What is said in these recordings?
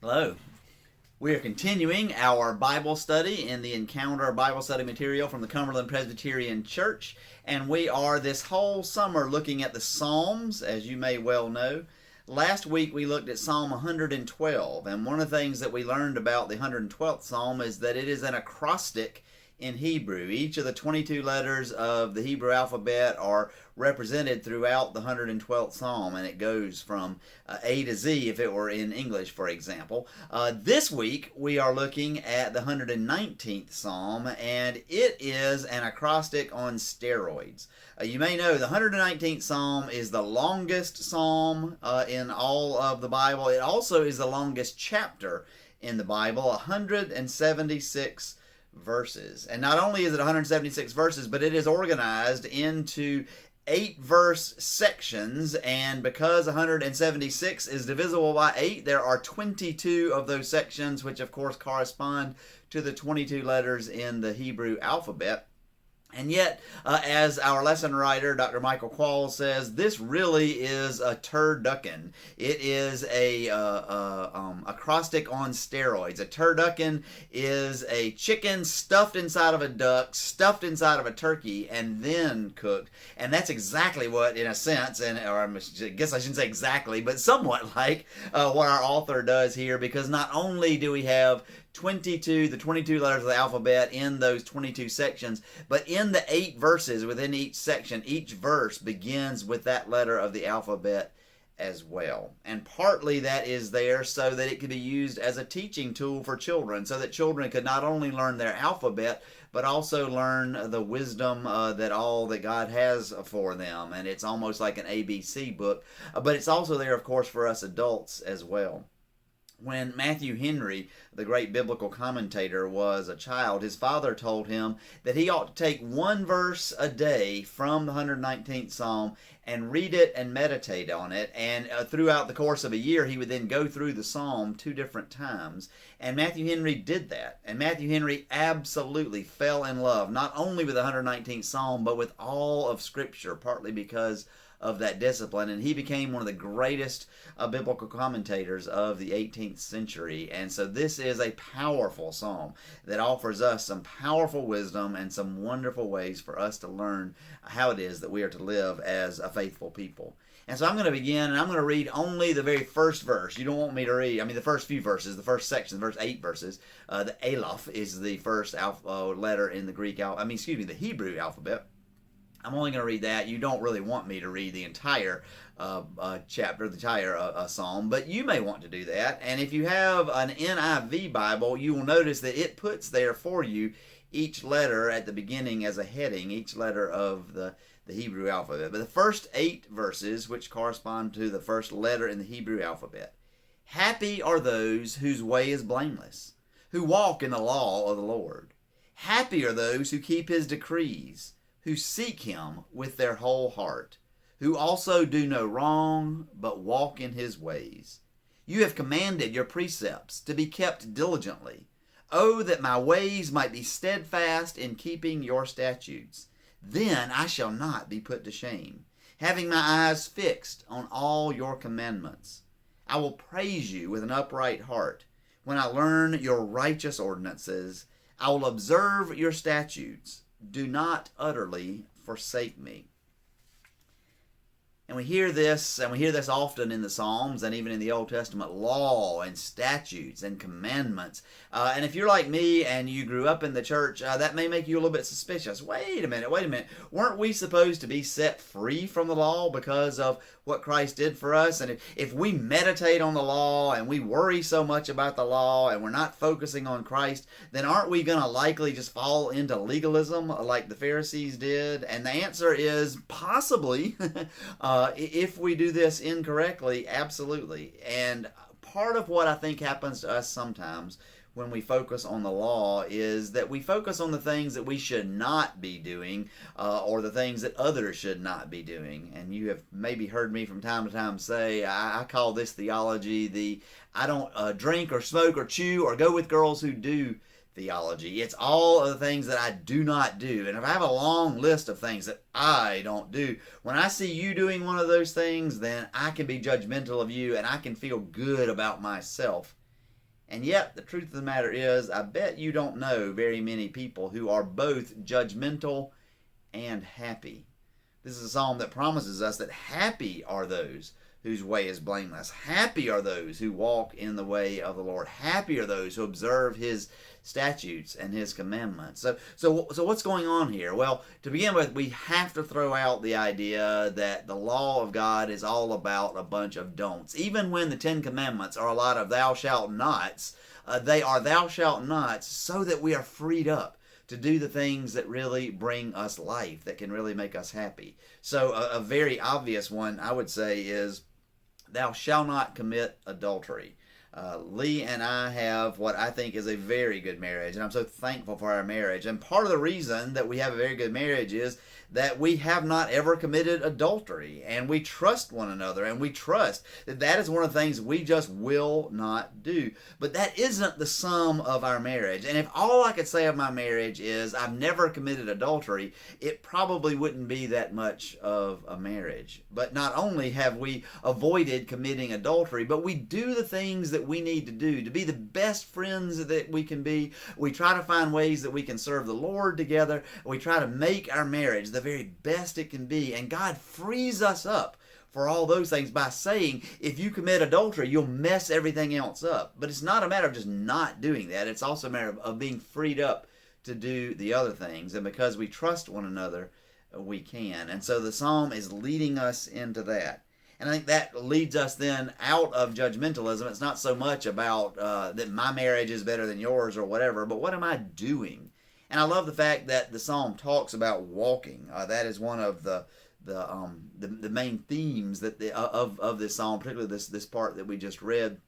Hello. We are continuing our Bible study in the Encounter Bible Study material from the Cumberland Presbyterian Church, and we are this whole summer looking at the Psalms, as you may well know. Last week we looked at Psalm 112, and one of the things that we learned about the 112th Psalm is that it is an acrostic in Hebrew. Each of the 22 letters of the Hebrew alphabet are represented throughout the 112th Psalm, and it goes from A to Z if it were in English, for example. This week we are looking at the 119th Psalm, and it is an acrostic on steroids. You may know the 119th Psalm is the longest psalm in all of the Bible. It also is the longest chapter in the Bible, 176 verses. And not only is it 176 verses, but it is organized into 8-verse sections, and because 176 is divisible by 8, there are 22 of those sections, which of course correspond to the 22 letters in the Hebrew alphabet. And yet, as our lesson writer, Dr. Michael Quall, says, this really is a turducken. It is a acrostic on steroids. A turducken is a chicken stuffed inside of a duck, stuffed inside of a turkey, and then cooked. And that's exactly what, in a sense, or I guess I shouldn't say exactly, but somewhat like what our author does here, because not only do we have the 22 letters of the alphabet in those 22 sections, but in the 8 verses within each section, each verse begins with that letter of the alphabet as well. And partly that is there so that it could be used as a teaching tool for children, so that children could not only learn their alphabet, but also learn the wisdom that God has for them. And it's almost like an ABC book, but it's also there, of course, for us adults as well. When Matthew Henry, the great biblical commentator, was a child, his father told him that he ought to take one verse a day from the 119th Psalm and read it and meditate on it. And throughout the course of a year, he would then go through the Psalm 2 different times. And Matthew Henry did that. And Matthew Henry absolutely fell in love, not only with the 119th Psalm, but with all of Scripture, partly because of that discipline, and he became one of the greatest biblical commentators of the 18th century. And so this is a powerful psalm that offers us some powerful wisdom and some wonderful ways for us to learn how it is that we are to live as a faithful people. And so I'm going to begin, and I'm going to read only the very first verse. You don't want me to read, the first few verses, the first section, the first 8 verses. The Aleph is the first letter in the the Hebrew alphabet. I'm only going to read that. You don't really want me to read the entire chapter, the entire psalm, but you may want to do that. And if you have an NIV Bible, you will notice that it puts there for you each letter at the beginning as a heading, each letter of the Hebrew alphabet. But the first 8 verses, which correspond to the first letter in the Hebrew alphabet. Happy are those whose way is blameless, who walk in the law of the Lord. Happy are those who keep his decrees, who seek him with their whole heart, who also do no wrong, but walk in his ways. You have commanded your precepts to be kept diligently. Oh, that my ways might be steadfast in keeping your statutes. Then I shall not be put to shame, having my eyes fixed on all your commandments. I will praise you with an upright heart. When I learn your righteous ordinances, I will observe your statutes. Do not utterly forsake me. And we hear this often in the Psalms and even in the Old Testament, law and statutes and commandments. And if you're like me and you grew up in the church, that may make you a little bit suspicious. Wait a minute. Weren't we supposed to be set free from the law because of what Christ did for us? And if we meditate on the law and we worry so much about the law and we're not focusing on Christ, then aren't we going to likely just fall into legalism like the Pharisees did? And the answer is possibly. If we do this incorrectly, absolutely. And part of what I think happens to us sometimes when we focus on the law is that we focus on the things that we should not be doing or the things that others should not be doing. And you have maybe heard me from time to time say, I call this theology the I don't drink or smoke or chew or go with girls who do theology. It's all of the things that I do not do. And if I have a long list of things that I don't do, when I see you doing one of those things, then I can be judgmental of you and I can feel good about myself And yet, the truth of the matter is, I bet you don't know very many people who are both judgmental and happy. This is a psalm that promises us that happy are those whose way is blameless. Happy are those who walk in the way of the Lord. Happy are those who observe His statutes and His commandments. So what's going on here? Well, to begin with, we have to throw out the idea that the law of God is all about a bunch of don'ts. Even when the Ten Commandments are a lot of thou shalt nots, they are thou shalt nots so that we are freed up to do the things that really bring us life, that can really make us happy. So a very obvious one, I would say, is thou shalt not commit adultery. Lee and I have what I think is a very good marriage, and I'm so thankful for our marriage. And part of the reason that we have a very good marriage is that we have not ever committed adultery, and we trust one another, and we trust that that is one of the things we just will not do. But that isn't the sum of our marriage. And if all I could say of my marriage is I've never committed adultery, it probably wouldn't be that much of a marriage. But not only have we avoided committing adultery, but we do the things that we need to do to be the best friends that we can be. We try to find ways that we can serve the Lord together. We try to make our marriage the very best it can be. And God frees us up for all those things by saying, if you commit adultery, you'll mess everything else up. But it's not a matter of just not doing that. It's also a matter of being freed up to do the other things. And because we trust one another, we can. And so the psalm is leading us into that. And I think that leads us then out of judgmentalism. It's not so much about that my marriage is better than yours or whatever, but what am I doing? And I love the fact that the psalm talks about walking. That is one of the main themes that of this psalm, particularly this part that we just read.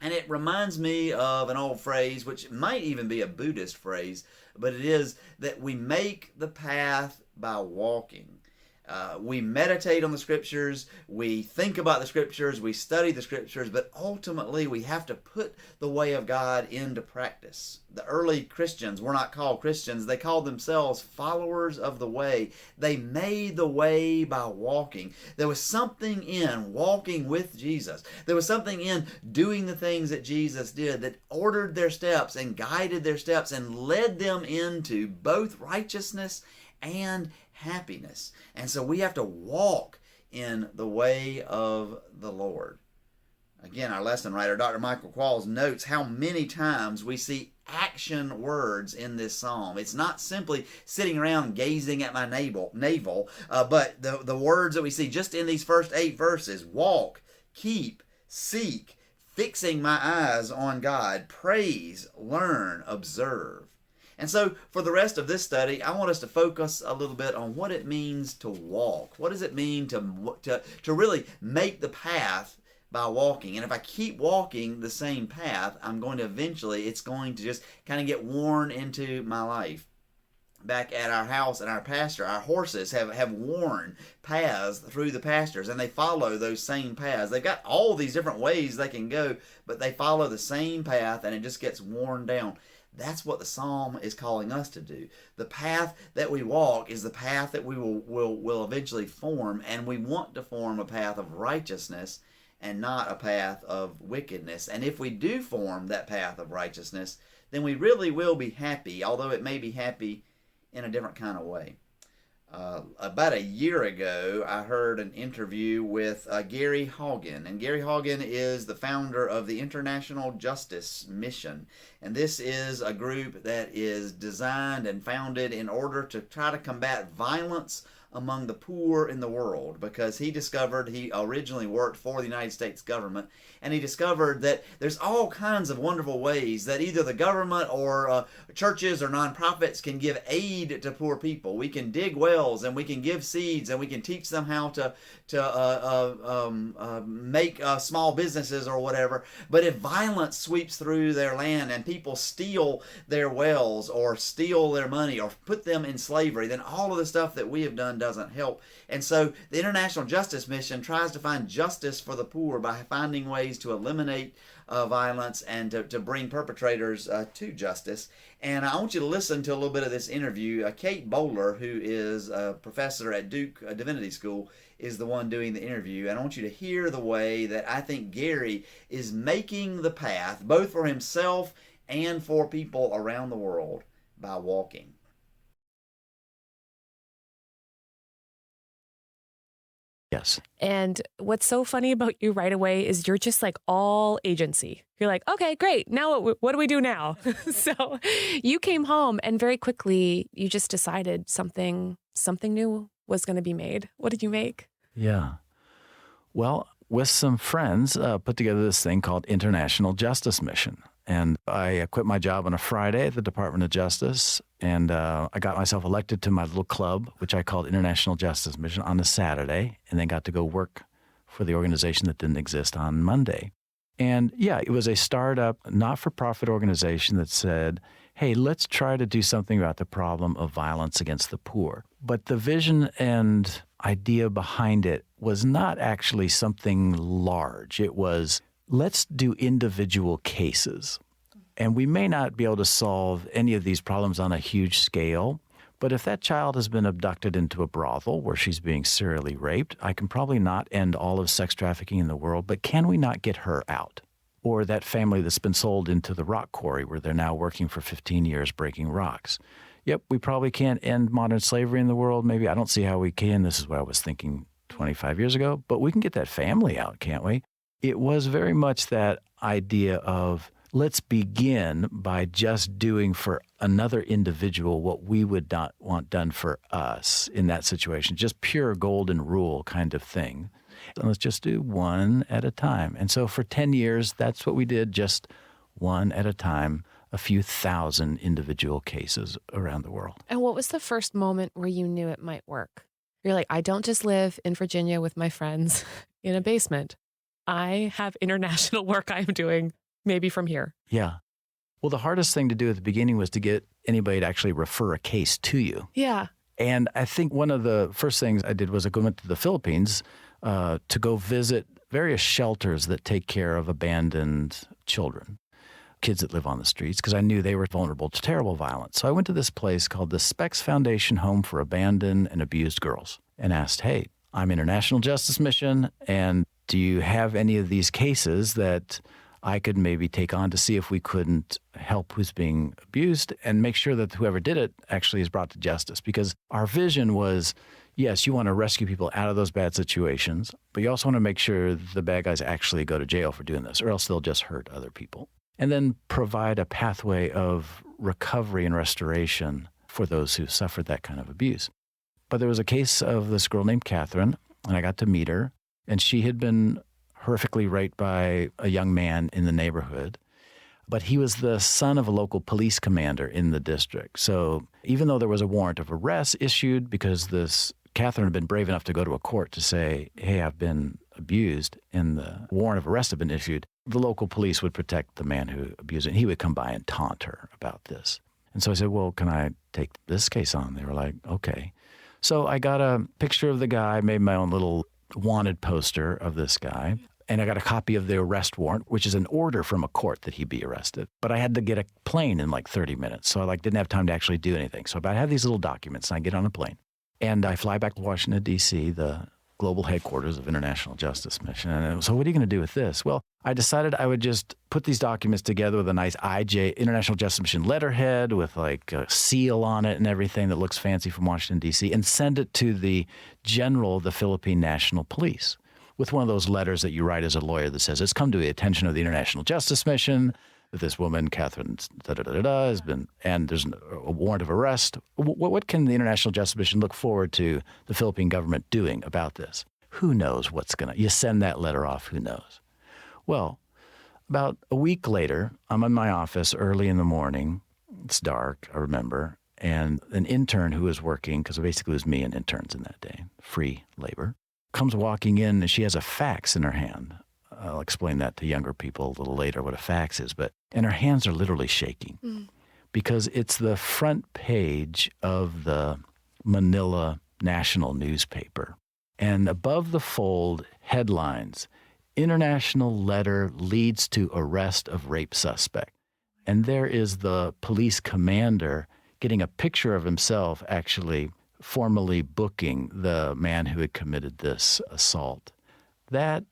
And it reminds me of an old phrase, which might even be a Buddhist phrase, but it is that we make the path by walking. We meditate on the Scriptures, we think about the Scriptures, we study the Scriptures, but ultimately we have to put the way of God into practice. The early Christians were not called Christians, they called themselves followers of the way. They made the way by walking. There was something in walking with Jesus. There was something in doing the things that Jesus did that ordered their steps and guided their steps and led them into both righteousness and happiness. And so we have to walk in the way of the Lord. Again, our lesson writer, Dr. Michael Qualls, notes how many times we see action words in this psalm. It's not simply sitting around gazing at my navel, but the words that we see just in these first 8 verses: walk, keep, seek, fixing my eyes on God, praise, learn, observe. And so for the rest of this study, I want us to focus a little bit on what it means to walk. What does it mean to really make the path by walking? And if I keep walking the same path, it's going to just kind of get worn into my life. Back at our house and our pasture, our horses have worn paths through the pastures, and they follow those same paths. They've got all these different ways they can go, but they follow the same path, and it just gets worn down. That's what the psalm is calling us to do. The path that we walk is the path that we will eventually form, and we want to form a path of righteousness and not a path of wickedness. And if we do form that path of righteousness, then we really will be happy, although it may be happy in a different kind of way. About a year ago, I heard an interview with Gary Haugen. And Gary Haugen is the founder of the International Justice Mission. And this is a group that is designed and founded in order to try to combat violence among the poor in the world, because he originally worked for the United States government, and he discovered that there's all kinds of wonderful ways that either the government or churches or nonprofits can give aid to poor people. We can dig wells, and we can give seeds, and we can teach them how to make small businesses or whatever. But if violence sweeps through their land and people steal their wells or steal their money or put them in slavery, then all of the stuff that we have done doesn't help. And so the International Justice Mission tries to find justice for the poor by finding ways to eliminate violence and to bring perpetrators to justice. And I want you to listen to a little bit of this interview. Kate Bowler, who is a professor at Duke Divinity School, is the one doing the interview. And I want you to hear the way that I think Gary is making the path, both for himself and for people around the world, by walking. Yes. And what's so funny about you right away is you're just like all agency. You're like, okay, great. Now what do we do now? So you came home and very quickly you just decided something new was going to be made. What did you make? Yeah. Well, with some friends, put together this thing called International Justice Mission. And I quit my job on a Friday at the Department of Justice, and I got myself elected to my little club, which I called International Justice Mission, on a Saturday, and then got to go work for the organization that didn't exist on Monday. And yeah, it was a startup, not-for-profit organization that said, hey, let's try to do something about the problem of violence against the poor. But the vision and idea behind it was not actually something large. It was, let's do individual cases. And we may not be able to solve any of these problems on a huge scale, but if that child has been abducted into a brothel where she's being serially raped, I can probably not end all of sex trafficking in the world, but can we not get her out? Or that family that's been sold into the rock quarry where they're now working for 15 years breaking rocks. Yep, we probably can't end modern slavery in the world. Maybe I don't see how we can. This is what I was thinking 25 years ago. But we can get that family out, can't we? It was very much that idea of let's begin by just doing for another individual what we would not want done for us in that situation. Just pure golden rule kind of thing. And let's just do one at a time. And so for 10 years, that's what we did, just one at a time, a few thousand individual cases around the world. And what was the first moment where you knew it might work? You're like, I don't just live in Virginia with my friends in a basement. I have international work I'm doing, maybe from here. Yeah. Well, the hardest thing to do at the beginning was to get anybody to actually refer a case to you. Yeah. And I think one of the first things I did was I went to the Philippines to go visit various shelters that take care of abandoned children, kids that live on the streets, because I knew they were vulnerable to terrible violence. So I went to this place called the Specs Foundation Home for Abandoned and Abused Girls and asked, hey, I'm International Justice Mission, and do you have any of these cases that I could maybe take on to see if we couldn't help who's being abused and make sure that whoever did it actually is brought to justice? Because our vision was, yes, you want to rescue people out of those bad situations, but you also want to make sure the bad guys actually go to jail for doing this, or else they'll just hurt other people. And then provide a pathway of recovery and restoration for those who suffered that kind of abuse. But there was a case of this girl named Catherine, and I got to meet her, and she had been horrifically raped by a young man in the neighborhood. But he was the son of a local police commander in the district. So even though there was a warrant of arrest issued because this Catherine had been brave enough to go to a court to say, hey, I've been abused, and the warrant of arrest had been issued, the local police would protect the man who abused her, and he would come by and taunt her about this. And so I said, well, can I take this case on? They were like, okay. So I got a picture of the guy, made my own little wanted poster of this guy, and I got a copy of the arrest warrant, which is an order from a court that he be arrested. But I had to get a plane in like 30 minutes, so I didn't have time to actually do anything. So I have these little documents, and I get on a plane, and I fly back to Washington, D.C., the global headquarters of International Justice Mission. And so what are you going to do with this? Well, I decided I would just put these documents together with a nice IJ, International Justice Mission letterhead with like a seal on it and everything that looks fancy from Washington, D.C., and send it to the general of the Philippine National Police with one of those letters that you write as a lawyer that says, it's come to the attention of the International Justice Mission that this woman, Catherine, has been, and there's a warrant of arrest. What can the International Justice Mission look forward to the Philippine government doing about this? Who knows what's going to, you send that letter off, who knows? Well, about a week later, I'm in my office early in the morning. It's dark, I remember, and an intern who was working, because basically it was me and interns in that day, free labor, comes walking in, and she has a fax in her hand. I'll explain that to younger people a little later, what a fax is. And her hands are literally shaking because it's the front page of the Manila national newspaper. And above the fold, headlines, International Letter Leads to Arrest of Rape Suspect. And there is the police commander getting a picture of himself actually formally booking the man who had committed this assault. That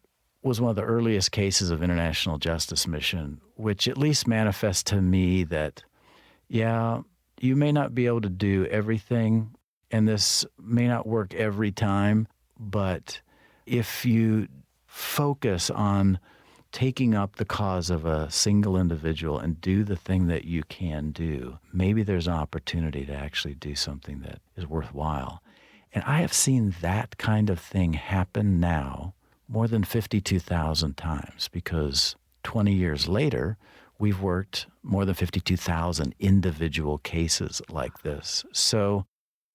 was one of the earliest cases of international justice mission, which at least manifests to me that, yeah, you may not be able to do everything, and this may not work every time, but if you focus on taking up the cause of a single individual and do the thing that you can do, maybe there's an opportunity to actually do something that is worthwhile. And I have seen that kind of thing happen now more than 52,000 times, because 20 years later, we've worked more than 52,000 individual cases like this. So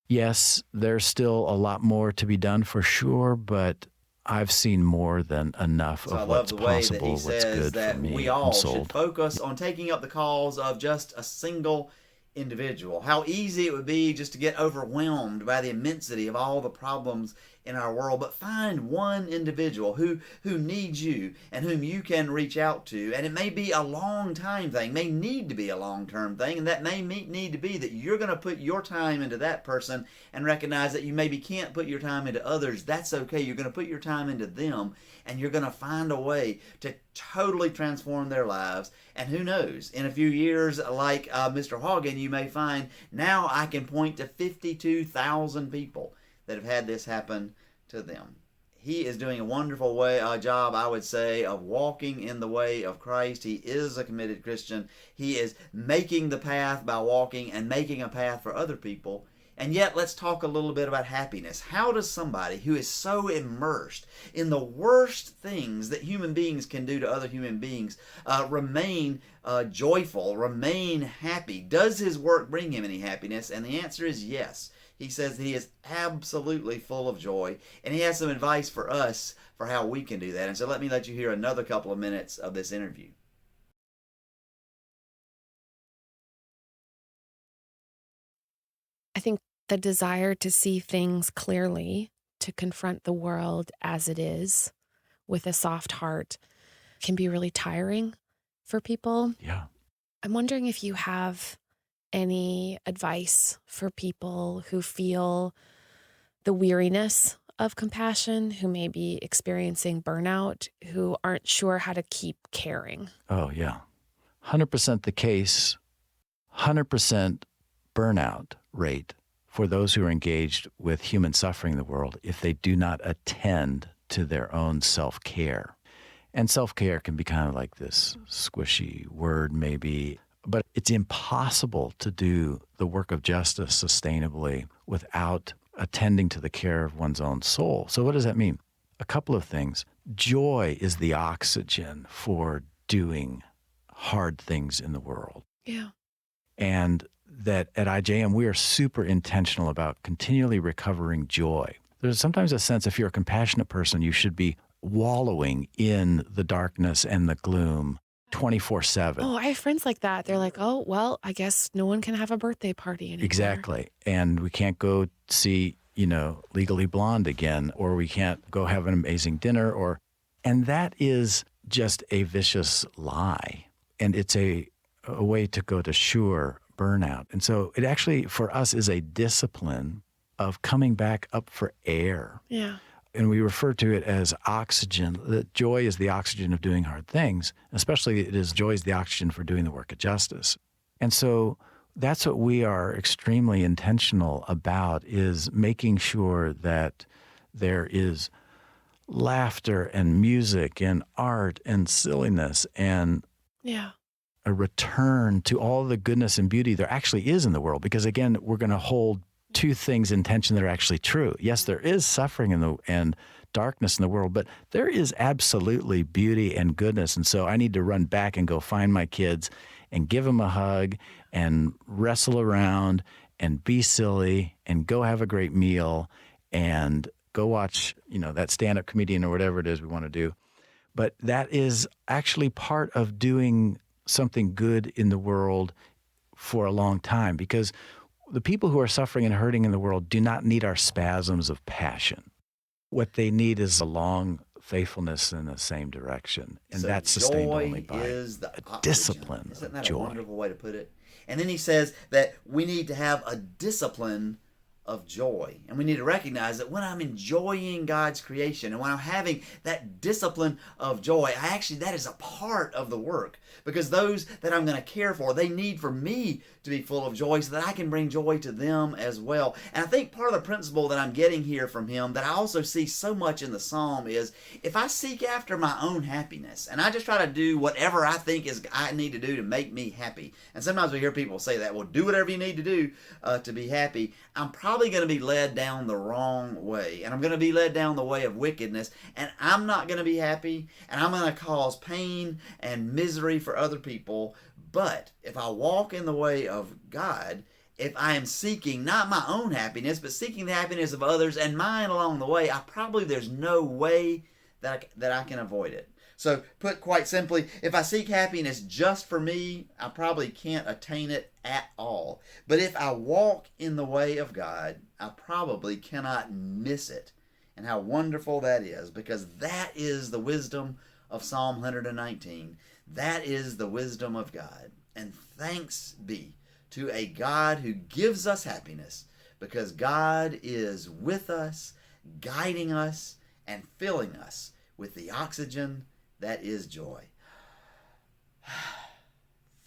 yes, there's still a lot more to be done for sure, but I've seen more than enough of what's possible, what's good for me. We all should focus on taking up the cause of just a single individual. How easy it would be just to get overwhelmed by the immensity of all the problems in our world, but find one individual who needs you and whom you can reach out to. And it may be a long time thing, may need to be a long-term thing, and that may need to be that you're going to put your time into that person and recognize that you maybe can't put your time into others. That's okay. You're going to put your time into them, and you're going to find a way to totally transform their lives. And who knows, in a few years, like Mr. Haugen, you may find, now I can point to 52,000 people that have had this happen to them. He is doing a wonderful job, I would say, of walking in the way of Christ. He is a committed Christian. He is making the path by walking and making a path for other people. And yet, let's talk a little bit about happiness. How does somebody who is so immersed in the worst things that human beings can do to other human beings remain joyful, remain happy? Does his work bring him any happiness? And the answer is yes. He says that he is absolutely full of joy, and he has some advice for us for how we can do that. And so let you hear another couple of minutes of this interview. I think the desire to see things clearly, to confront the world as it is with a soft heart, can be really tiring for people. Yeah. I'm wondering if you have any advice for people who feel the weariness of compassion, who may be experiencing burnout, who aren't sure how to keep caring. Oh, yeah. 100% the case, 100% burnout rate for those who are engaged with human suffering in the world if they do not attend to their own self-care. And self-care can be kind of like this squishy word maybe, but it's impossible to do the work of justice sustainably without attending to the care of one's own soul. So what does that mean? A couple of things. Joy is the oxygen for doing hard things in the world. Yeah. And that at IJM, we are super intentional about continually recovering joy. There's sometimes a sense, if you're a compassionate person, you should be wallowing in the darkness and the gloom 24/7. Oh, I have friends like that. They're like, oh, well, I guess no one can have a birthday party anymore. Exactly. And we can't go see, Legally Blonde again, or we can't go have an amazing dinner, and that is just a vicious lie. And it's a way to go to sure burnout. And so it actually, for us, is a discipline of coming back up for air. Yeah. And we refer to it as oxygen. That joy is the oxygen of doing hard things, especially joy is the oxygen for doing the work of justice. And so that's what we are extremely intentional about, is making sure that there is laughter and music and art and silliness and a return to all the goodness and beauty there actually is in the world. Because again, we're going to hold two things in tension that are actually true. Yes, there is suffering and darkness in the world, but there is absolutely beauty and goodness. And so I need to run back and go find my kids and give them a hug and wrestle around and be silly and go have a great meal and go watch, that stand-up comedian or whatever it is we want to do. But that is actually part of doing something good in the world for a long time, because the people who are suffering and hurting in the world do not need our spasms of passion. What they need is a long faithfulness in the same direction. And so that's sustained only by a discipline. Isn't that joy. A wonderful way to put it? And then he says that we need to have a discipline of joy. And we need to recognize that when I'm enjoying God's creation and when I'm having that discipline of joy, that is a part of the work. Because those that I'm going to care for, they need for me to be full of joy so that I can bring joy to them as well. And I think part of the principle that I'm getting here from him that I also see so much in the psalm is if I seek after my own happiness and I just try to do whatever I think I need to do to make me happy. And sometimes we hear people say that, well, do whatever you need to do to be happy. I'm probably going to be led down the wrong way. And I'm going to be led down the way of wickedness. And I'm not going to be happy. And I'm going to cause pain and misery for other people. But if I walk in the way of God, if I am seeking not my own happiness, but seeking the happiness of others and mine along the way, there's no way that I can avoid it. So put quite simply, if I seek happiness just for me, I probably can't attain it at all. But if I walk in the way of God, I probably cannot miss it. And how wonderful that is, because that is the wisdom of Psalm 119. That is the wisdom of God. And thanks be to a God who gives us happiness, because God is with us, guiding us, and filling us with the oxygen that is joy.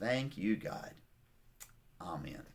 Thank you, God. Amen.